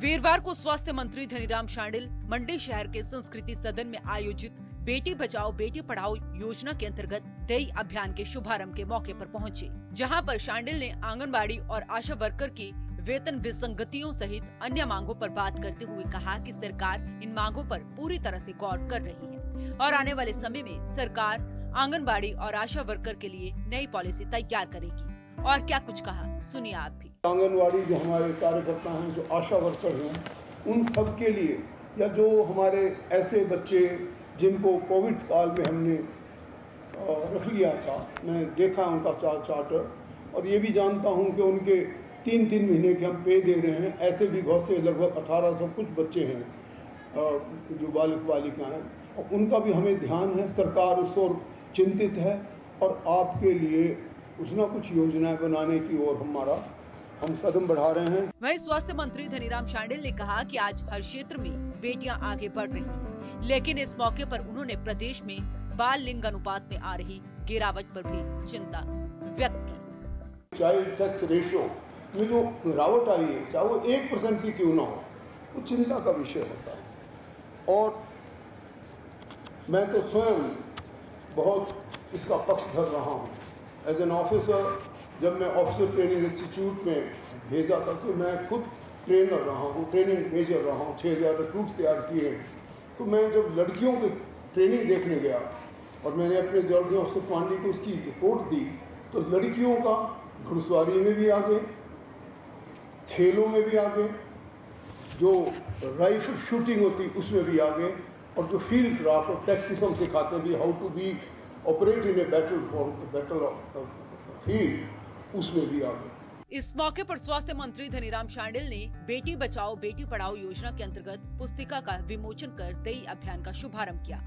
वीरवार को स्वास्थ्य मंत्री धनीराम शांडिल मंडी शहर के संस्कृति सदन में आयोजित बेटी बचाओ बेटी पढ़ाओ योजना के अंतर्गत दई अभियान के शुभारंभ के मौके पर पहुंचे, जहां पर शांडिल ने आंगनबाड़ी और आशा वर्कर की वेतन विसंगतियों सहित अन्य मांगों पर बात करते हुए कहा कि सरकार इन मांगों पर पूरी तरह से गौर कर रही है और आने वाले समय में सरकार आंगनबाड़ी और आशा वर्कर के लिए नई पॉलिसी तैयार करेगी। और क्या कुछ कहा, सुनिए आप भी। आंगनवाड़ी जो हमारे कार्यकर्ता हैं, जो आशा वर्कर हैं, उन सब के लिए, या जो हमारे ऐसे बच्चे जिनको कोविड काल में हमने रख लिया था, मैं देखा उनका चार्टर, और ये भी जानता हूँ कि उनके 3-3 महीने के हम पे दे रहे हैं। ऐसे भी बहुत से लगभग 1800 कुछ बच्चे हैं जो बालक बालिका हैं, और उनका भी हमें ध्यान है। सरकार उस ओर चिंतित है और आपके लिए कुछ न कुछ योजनाएं बनाने की ओर हम कदम बढ़ा रहे हैं। वहीं स्वास्थ्य मंत्री धनीराम शांडिल ने कहा कि आज हर क्षेत्र में बेटियां आगे बढ़ रही हैं, लेकिन इस मौके पर उन्होंने प्रदेश में बाल लिंग अनुपात में आ रही गिरावट पर भी चिंता व्यक्त की। चाइल्ड सेक्स रेशियो में जो गिरावट आई है, चाहे वो 1% की क्यों ना हो, वो चिंता का विषय होता है। और मैं तो स्वयं बहुत इसका पक्ष धर रहा हूँ। एज एन ऑफिसर, जब मैं ऑफिसर ट्रेनिंग इंस्टीट्यूट में भेजा था, तो मैं खुद ट्रेनर रहा हूँ, ट्रेनिंग मेजर रहा हूँ, 6000 रिक्रूट तैयार किए। तो मैं जब लड़कियों की ट्रेनिंग देखने गया और मैंने अपने जॉर्ज ऑफिसर पांडे को उसकी रिपोर्ट दी, तो लड़कियों का घुड़सवारी में भी आगे, खेलों में भी आगे, जो राइफल शूटिंग होती उसमें भी आगे, और जो फील्ड क्राफ्ट और टैक्टिक्स हम सिखाते भी, how to be operate in a battlefield, उसमें भी आगे। इस मौके पर स्वास्थ्य मंत्री धनीराम शांडिल ने बेटी बचाओ बेटी पढ़ाओ योजना के अंतर्गत पुस्तिका का विमोचन कर दई अभियान का शुभारंभ किया।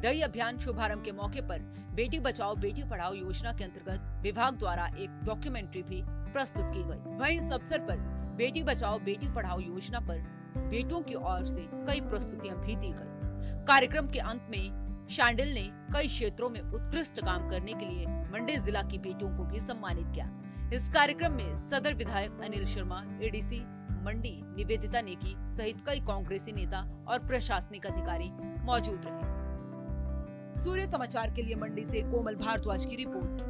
दई अभियान शुभारंभ के मौके पर बेटी बचाओ बेटी पढ़ाओ योजना के अंतर्गत विभाग द्वारा एक डॉक्यूमेंट्री भी प्रस्तुत की गई। वहीं इस अवसर पर बेटी बचाओ बेटी पढ़ाओ योजना पर बेटियों की ओर से कई प्रस्तुतियां भी दी गयी। कार्यक्रम के अंत में शांडिल ने कई क्षेत्रों में उत्कृष्ट काम करने के लिए मंडी जिला की बेटियों को भी सम्मानित किया। इस कार्यक्रम में सदर विधायक अनिल शर्मा, एडीसी मंडी निवेदिता नेकी सहित कई कांग्रेसी नेता और प्रशासनिक अधिकारी मौजूद रहे। सूर्य समाचार के लिए मंडी से कोमल भारद्वाज की रिपोर्ट।